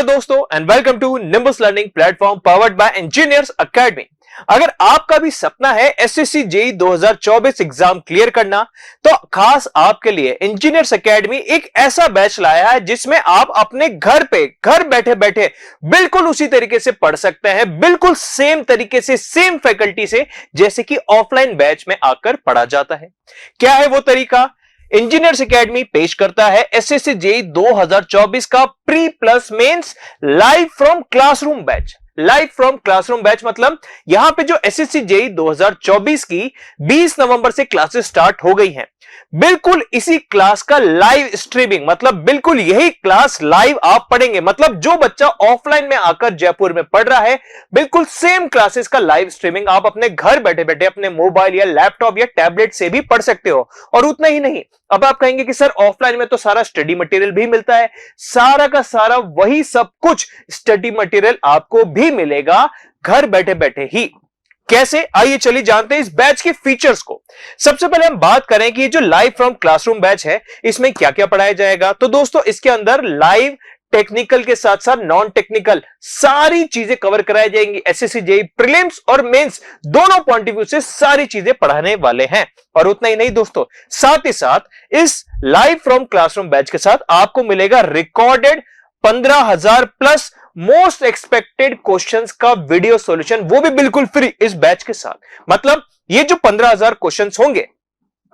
दोस्तों and welcome to Nimbus learning platform powered by engineers academy. अगर आपका भी सपना है एसएससी जेईई 2024 एग्जाम क्लियर करना, तो खास आपके लिए इंजीनियर्स एकेडमी एक ऐसा बैच लाया है जिसमें आप अपने घर बैठे बैठे बिल्कुल उसी तरीके से पढ़ सकते हैं, बिल्कुल सेम तरीके से, सेम फैकल्टी से जैसे कि ऑफलाइन बैच में आकर पढ़ा जाता है। क्या है वो तरीका? इंजीनियर्स एकेडमी पेश करता है एसएससी जेईई 2024 का pre plus mains live from classroom batch. Live from classroom batch मतलब यहां पे जो एसएससी जेईई 2024 की 20 नवंबर से क्लासेस स्टार्ट हो गई हैं, बिल्कुल इसी क्लास का लाइव स्ट्रीमिंग, मतलब बिल्कुल यही क्लास लाइव आप पढ़ेंगे। मतलब जो बच्चा ऑफलाइन में आकर जयपुर में पढ़ रहा है, बिल्कुल सेम क्लासेस का लाइव स्ट्रीमिंग आप अपने घर बैठे बैठे अपने मोबाइल या लैपटॉप या टैबलेट से भी पढ़ सकते हो। और उतना ही नहीं, अब आप कहेंगे कि सर ऑफलाइन में तो सारा स्टडी मटेरियल भी मिलता है, सारा का सारा वही सब कुछ स्टडी मटेरियल आपको भी मिलेगा घर बैठे बैठे ही। कैसे? आइए चलिए जानते हैं इस बैच के फीचर्स को। सबसे पहले हम बात करें कि ये जो लाइव फ्रॉम क्लासरूम बैच है, इसमें क्या क्या पढ़ाया जाएगा। तो दोस्तों इसके अंदर लाइव टेक्निकल के साथ साथ नॉन टेक्निकल सारी चीजें कवर कराई जाएंगी। एसएससी जेईई प्रीलिम्स और मेंस दोनों पॉइंट ऑफ व्यू से सारी चीजें पढ़ाने वाले हैं। और उतना ही नहीं दोस्तों, साथ ही साथ इस लाइव फ्रॉम क्लासरूम बैच के साथ आपको मिलेगा recorded 15,000 plus most expected questions का वीडियो सॉल्यूशन, वो भी बिल्कुल फ्री इस बैच के साथ। मतलब ये जो 15,000 क्वेश्चंस होंगे,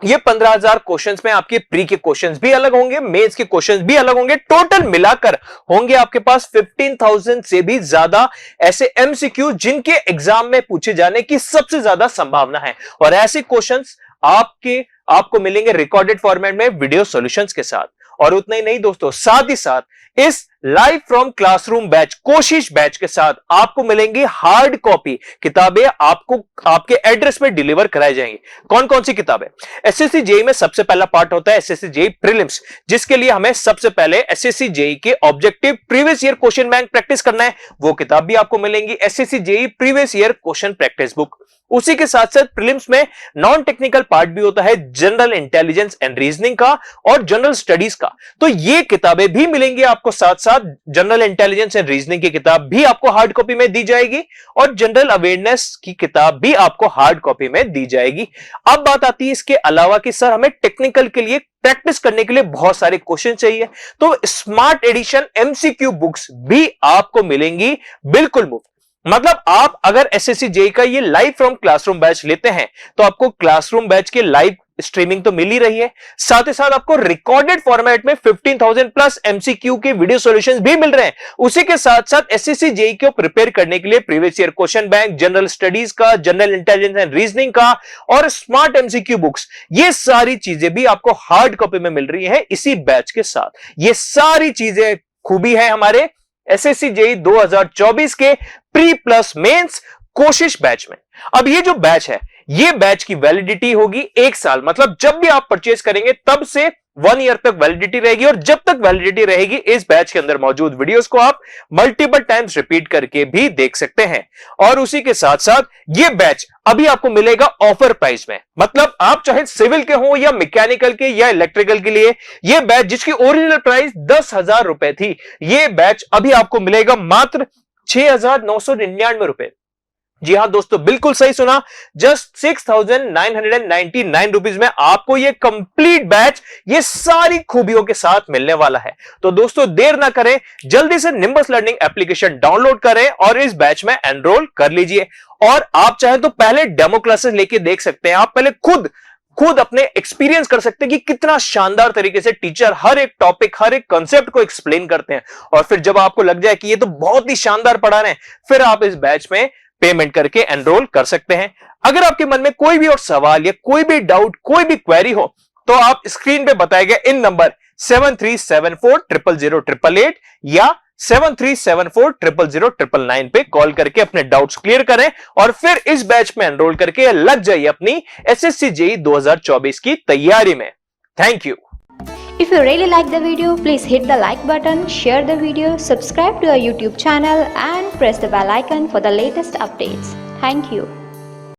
ये 15,000 क्वेश्चंस में आपके प्री के क्वेश्चंस भी अलग होंगे, मेंस के क्वेश्चंस भी अलग होंगे। टोटल मिलाकर होंगे आपके पास 15,000 से भी ज्यादा ऐसे एमसीक्यू जिनके एग्जाम में पूछे जाने की सबसे ज्यादा संभावना है। और ऐसे क्वेश्चंस आपको मिलेंगे रिकॉर्डेड फॉर्मेट में वीडियो सॉल्यूशंस के साथ। और उतना ही नहीं दोस्तों, साथ ही साथ इस लाइव फ्रॉम क्लासरूम बैच कोशिश बैच के साथ आपको मिलेंगी हार्ड कॉपी किताबें, आपको आपके एड्रेस पे डिलीवर कराई जाएंगी। कौन कौन सी किताबें? एसएससी जेईई में सबसे पहला पार्ट होता है एसएससी जेईई प्रीलिम्स, जिसके लिए हमें सबसे पहले एसएससी जेईई के objective previous year question bank practice करना है, वो किताब भी आपको मिलेंगी। SSC JEE previous year question practice book. उसी के साथ साथ प्रीलिम्स में नॉन टेक्निकल पार्ट भी होता है जनरल इंटेलिजेंस एंड रीजनिंग का और जनरल स्टडीज का, तो ये किताबें भी मिलेंगी आपको। साथ साथ जनरल इंटेलिजेंस एंड रीजनिंग की किताब भी आपको हार्ड कॉपी में दी जाएगी और जनरल अवेयरनेस की किताब भी आपको हार्ड कॉपी में दी जाएगी। अब बात आती है इसके अलावा कि सर हमें टेक्निकल के लिए प्रैक्टिस करने के लिए बहुत सारे क्वेश्चन चाहिए, तो स्मार्ट एडिशन एमसीक्यू बुक्स भी आपको मिलेंगी बिल्कुल मुफ्त। मतलब आप अगर एसएससी जेईई का ये लाइव फ्रॉम क्लासरूम बैच लेते हैं, तो आपको क्लासरूम बैच के लाइव स्ट्रीमिंग तो मिल ही रही है, साथ ही साथ आपको रिकॉर्डेड फॉर्मेट में 15,000 प्लस एमसीक्यू के वीडियो सॉल्यूशंस भी मिल रहे हैं। उसी के साथ साथ एसएससी जेईई को प्रिपेयर करने के लिए previous year question bank, general studies का, जनरल इंटेलिजेंस एंड रीजनिंग का और स्मार्ट एमसीक्यू बुक्स, ये सारी चीजें भी आपको हार्ड कॉपी में मिल रही है इसी बैच के साथ। ये सारी चीजें खूबी है हमारे एसएससी जेईई 2024 के प्री प्लस मेंस कोशिश बैच में। अब ये जो बैच है, ये बैच की वैलिडिटी होगी 1 साल, मतलब जब भी आप परचेज करेंगे तब से 1 ईयर तक वैलिडिटी रहेगी। और जब तक वैलिडिटी रहेगी, इस बैच के अंदर मौजूद वीडियोस को आप मल्टीपल टाइम्स रिपीट करके भी देख सकते हैं। और उसी के साथ साथ ये बैच अभी आपको मिलेगा ऑफर प्राइस में, मतलब आप चाहे सिविल के हो या मैकेनिकल के या इलेक्ट्रिकल के लिए, ये बैच जिसकी ओरिजिनल प्राइस 10,000 रुपए थी, ये बैच अभी आपको मिलेगा मात्र 6,999 रुपए। जी हां दोस्तों, बिल्कुल सही सुना, जस्ट 6,999 रुपीज में आपको ये कंप्लीट बैच ये सारी खूबियों के साथ मिलने वाला है। तो दोस्तों देर ना करें, जल्दी से निम्बस लर्निंग एप्लीकेशन डाउनलोड करें और इस बैच में एनरोल कर लीजिए। और आप चाहे तो पहले डेमो क्लासेस लेके देख सकते हैं, आप पहले खुद अपने एक्सपीरियंस कर सकते हैं कि कितना शानदार तरीके से टीचर हर एक टॉपिक, हर एक कॉन्सेप्ट को एक्सप्लेन करते हैं। और फिर जब आपको लग जाए कि ये तो बहुत ही शानदार पढ़ा रहे हैं, फिर आप इस बैच में पेमेंट करके एनरोल कर सकते हैं। अगर आपके मन में कोई भी और सवाल या कोई भी डाउट, कोई भी क्वेरी हो, तो आप स्क्रीन पे बताए गए इन नंबर 7374000888 या 7374000999 पे कॉल करके अपने डाउट्स क्लियर करें और फिर इस बैच में एनरोल करके लग जाइए अपनी एसएससी जेईई 2024 की तैयारी में। Thank you. If you really like the video, please hit the like button, share the video, subscribe to our YouTube channel and press the bell icon for the latest updates. Thank you.